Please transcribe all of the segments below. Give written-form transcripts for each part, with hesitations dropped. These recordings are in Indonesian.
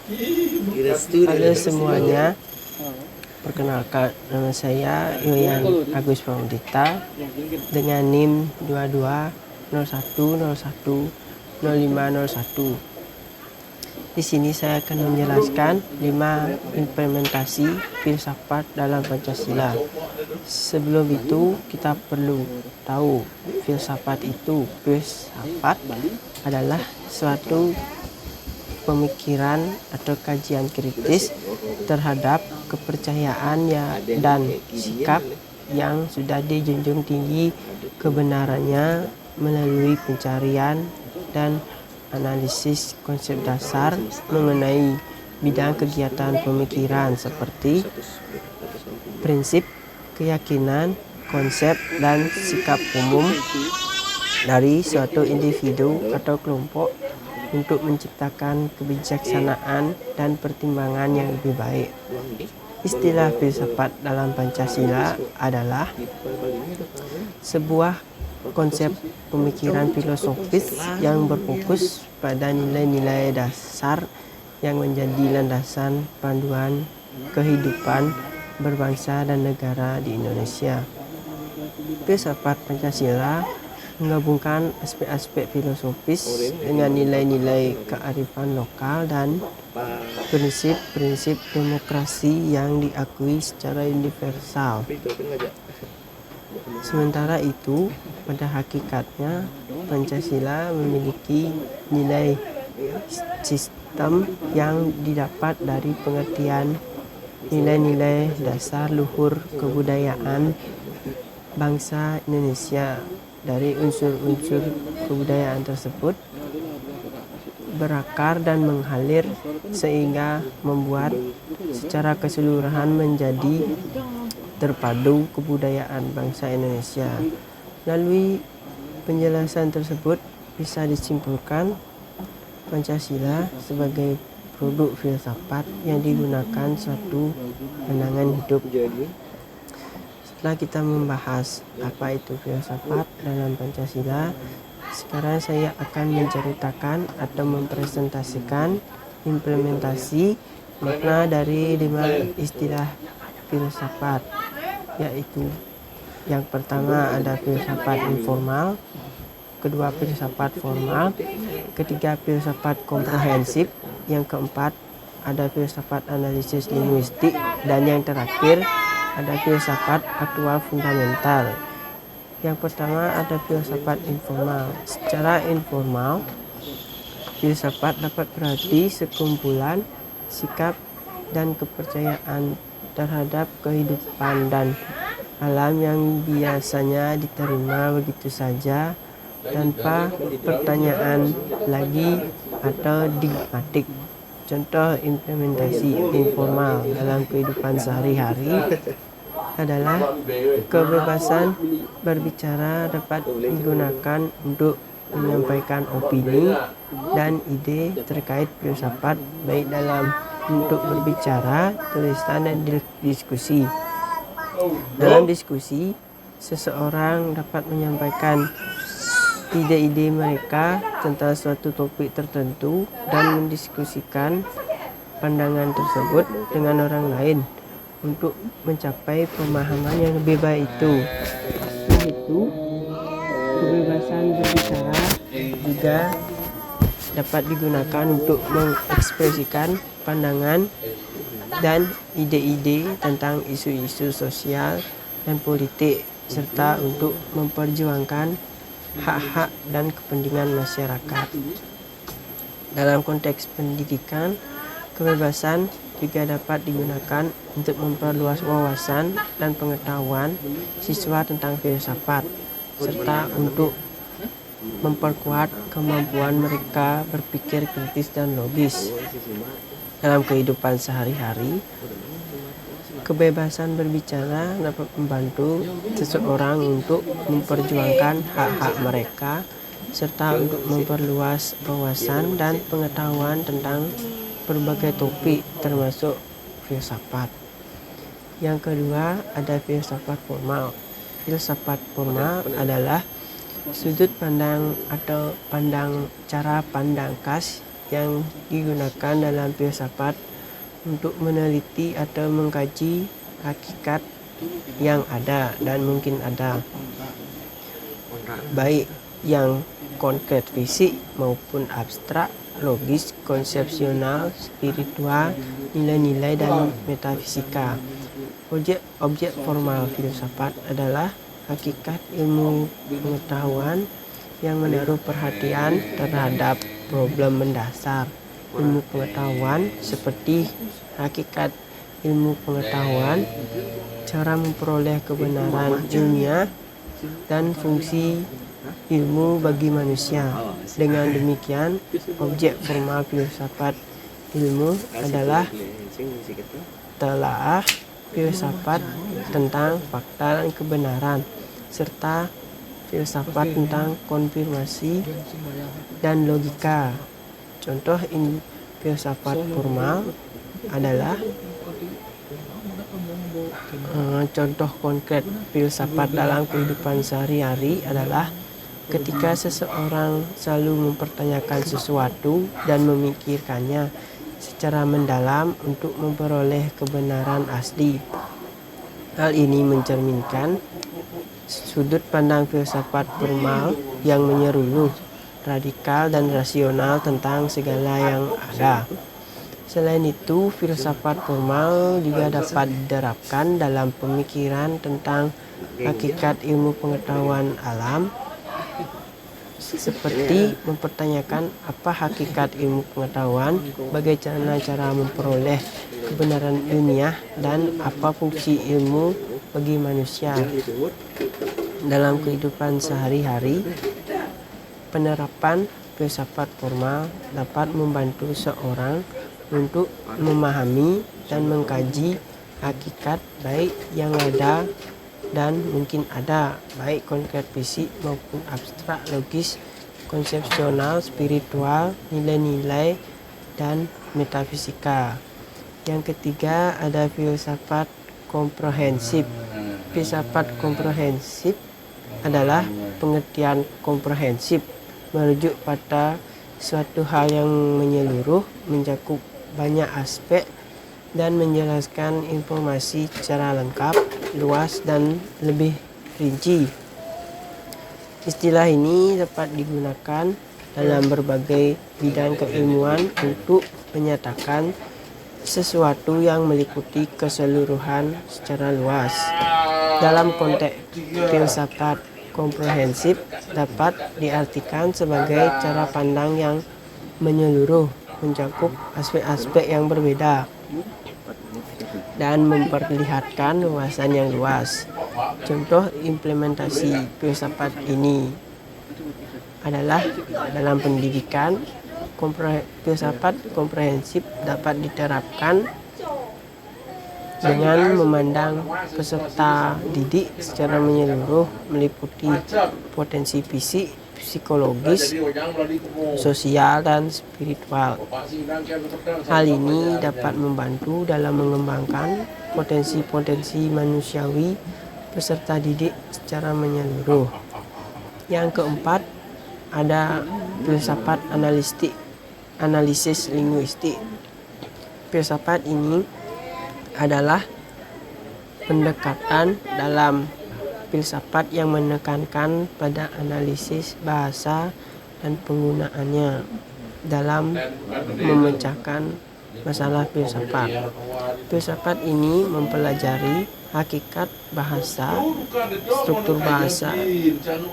Halo semuanya, perkenalkan nama saya Yoyan Agus Pramudita dengan NIM 2201010501. Di sini saya akan menjelaskan 5 implementasi filsafat dalam Pancasila. Sebelum itu kita perlu tahu filsafat adalah suatu pemikiran atau kajian kritis terhadap kepercayaan dan sikap yang sudah dijunjung tinggi kebenarannya melalui pencarian dan analisis konsep dasar mengenai bidang kegiatan pemikiran seperti prinsip, keyakinan, konsep, dan sikap umum dari suatu individu atau kelompok untuk menciptakan kebijaksanaan dan pertimbangan yang lebih baik. Istilah filsafat dalam Pancasila adalah sebuah konsep pemikiran filosofis yang berfokus pada nilai-nilai dasar yang menjadi landasan panduan kehidupan berbangsa dan negara di Indonesia. Filsafat Pancasila menggabungkan aspek-aspek filosofis dengan nilai-nilai kearifan lokal dan prinsip-prinsip demokrasi yang diakui secara universal. Sementara itu, pada hakikatnya Pancasila memiliki nilai sistem yang didapat dari pengertian nilai-nilai dasar luhur kebudayaan bangsa Indonesia. Dari unsur-unsur kebudayaan tersebut berakar dan mengalir sehingga membuat secara keseluruhan menjadi terpadu kebudayaan bangsa Indonesia. Melalui penjelasan tersebut bisa disimpulkan Pancasila sebagai produk filsafat yang digunakan suatu pandangan hidup. Setelah kita membahas apa itu filsafat dalam Pancasila, sekarang saya akan menceritakan atau mempresentasikan implementasi makna dari 5 istilah filsafat, yaitu yang pertama ada filsafat informal, kedua filsafat formal, ketiga filsafat komprehensif, yang keempat ada filsafat analisis linguistik, dan yang terakhir ada filsafat aktual fundamental. Yang pertama ada filsafat informal. Secara informal, filsafat dapat berarti sekumpulan sikap dan kepercayaan terhadap kehidupan dan alam yang biasanya diterima begitu saja tanpa pertanyaan lagi atau digmatik. Contoh implementasi informal dalam kehidupan sehari-hari adalah kebebasan berbicara dapat digunakan untuk menyampaikan opini dan ide terkait filsafat baik dalam bentuk berbicara, tulisan, dan diskusi. Dalam diskusi, seseorang dapat menyampaikan ide-ide mereka tentang suatu topik tertentu dan mendiskusikan pandangan tersebut dengan orang lain untuk mencapai pemahaman yang lebih baik itu. Selain itu, kebebasan berbicara juga dapat digunakan untuk mengekspresikan pandangan dan ide-ide tentang isu-isu sosial dan politik, serta untuk memperjuangkan hak-hak dan kepentingan masyarakat. Dalam konteks pendidikan, kebebasan juga dapat digunakan untuk memperluas wawasan dan pengetahuan siswa tentang filsafat, serta untuk memperkuat kemampuan mereka berpikir kritis dan logis. Dalam kehidupan sehari-hari, kebebasan berbicara dapat membantu seseorang untuk memperjuangkan hak-hak mereka serta untuk memperluas wawasan dan pengetahuan tentang berbagai topik termasuk filsafat. Yang kedua ada filsafat formal. Filsafat formal adalah sudut pandang atau cara pandang khas yang digunakan dalam filsafat untuk meneliti atau mengkaji hakikat yang ada dan mungkin ada, baik yang konkret fisik maupun abstrak, logis, konsepsional, spiritual, nilai-nilai, dan metafisika. Objek formal filsafat adalah hakikat ilmu pengetahuan yang menaruh perhatian terhadap problem mendasar ilmu pengetahuan seperti hakikat ilmu pengetahuan, cara memperoleh kebenaran ilmiah, dan fungsi ilmu bagi manusia. Dengan demikian, objek formal filsafat ilmu adalah telaah filsafat tentang fakta dan kebenaran, serta filsafat tentang konfirmasi dan logika. Contoh filsafat formal adalah contoh konkret filsafat dalam kehidupan sehari-hari adalah ketika seseorang selalu mempertanyakan sesuatu dan memikirkannya secara mendalam untuk memperoleh kebenaran asli. Hal ini mencerminkan sudut pandang filsafat formal yang menyeluruh, radikal, dan rasional tentang segala yang ada. Selain itu, filsafat formal juga dapat diterapkan dalam pemikiran tentang hakikat ilmu pengetahuan alam, seperti mempertanyakan apa hakikat ilmu pengetahuan, bagaimana cara memperoleh kebenaran ilmiah, dan apa fungsi ilmu bagi manusia. Dalam kehidupan sehari-hari, penerapan filsafat formal dapat membantu seorang untuk memahami dan mengkaji hakikat baik yang ada dan mungkin ada, baik konkret fisik maupun abstrak, logis, konsepsional, spiritual, nilai-nilai, dan metafisika. Yang ketiga ada filsafat komprehensif. Filsafat komprehensif adalah pengertian komprehensif, merujuk pada suatu hal yang menyeluruh, mencakup banyak aspek, dan menjelaskan informasi secara lengkap, luas, dan lebih rinci. Istilah ini dapat digunakan dalam berbagai bidang keilmuan untuk menyatakan sesuatu yang meliputi keseluruhan secara luas. Dalam konteks filsafat komprehensif dapat diartikan sebagai cara pandang yang menyeluruh, mencakup aspek-aspek yang berbeda, dan memperlihatkan wawasan yang luas. Contoh implementasi filsafat ini adalah dalam pendidikan. Filsafat komprehensif dapat diterapkan dengan memandang peserta didik secara menyeluruh, meliputi potensi fisik, psikologis, sosial, dan spiritual. Hal ini dapat membantu dalam mengembangkan potensi-potensi manusiawi peserta didik secara menyeluruh. Yang keempat ada filsafat analisis linguistik. Filsafat ini adalah pendekatan dalam filsafat yang menekankan pada analisis bahasa dan penggunaannya dalam memecahkan masalah filsafat. Filsafat ini mempelajari hakikat bahasa, struktur bahasa,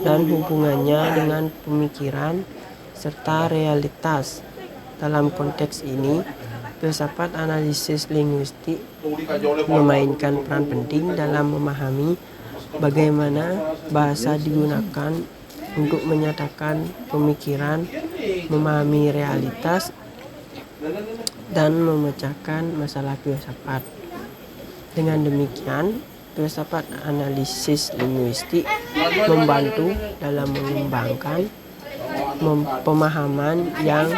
dan hubungannya dengan pemikiran serta realitas. Dalam konteks ini, filsafat analisis linguistik memainkan peran penting dalam memahami bagaimana bahasa digunakan untuk menyatakan pemikiran, memahami realitas, dan memecahkan masalah filsafat. Dengan demikian, filsafat analisis linguistik membantu dalam mengembangkan pemahaman yang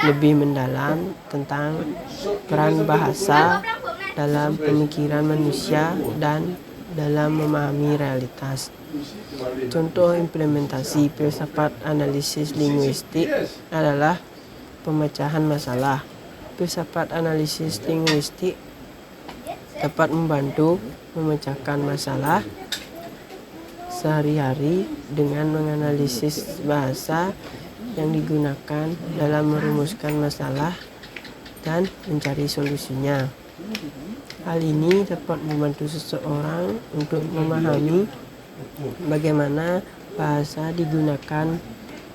lebih mendalam tentang peran bahasa dalam pemikiran manusia dan dalam memahami realitas. Contoh implementasi filsafat analisis linguistik adalah pemecahan masalah. Filsafat analisis linguistik dapat membantu memecahkan masalah sehari-hari dengan menganalisis bahasa yang digunakan dalam merumuskan masalah dan mencari solusinya. Hal ini dapat membantu seseorang untuk memahami bagaimana bahasa digunakan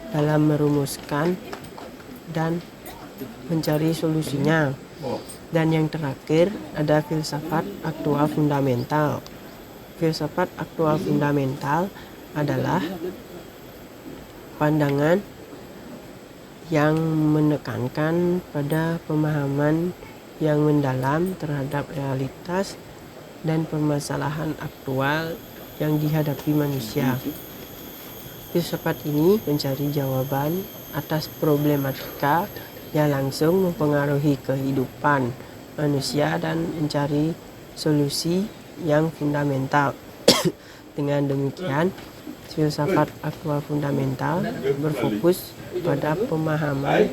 dalam merumuskan dan mencari solusinya. Dan yang terakhir ada filsafat aktual fundamental. Filsafat aktual fundamental adalah pandangan yang menekankan pada pemahaman yang mendalam terhadap realitas dan permasalahan aktual yang dihadapi manusia. Filsafat ini mencari jawaban atas problematika yang langsung mempengaruhi kehidupan manusia dan mencari solusi yang fundamental. Dengan demikian, filsafat aktual fundamental berfokus pada pemahaman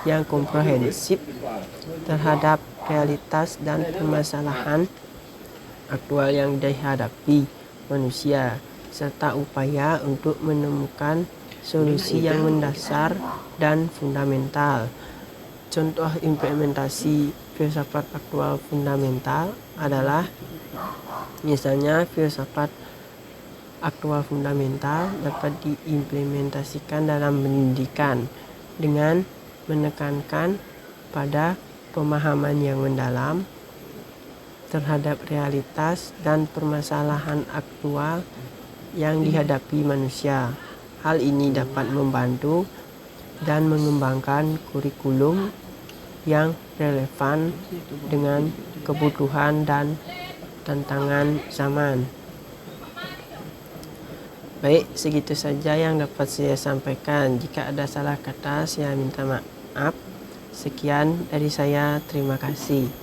yang komprehensif terhadap realitas dan permasalahan aktual yang dihadapi manusia, serta upaya untuk menemukan solusi yang mendasar dan fundamental. Contoh implementasi filsafat aktual fundamental adalah misalnya filsafat aktual fundamental dapat diimplementasikan dalam pendidikan dengan menekankan pada pemahaman yang mendalam terhadap realitas dan permasalahan aktual yang dihadapi manusia. Hal ini dapat membantu dan mengembangkan kurikulum yang relevan dengan kebutuhan dan tantangan zaman. Baik, segitu saja yang dapat saya sampaikan. Jika ada salah kata, saya minta maaf. Sekian dari saya, terima kasih.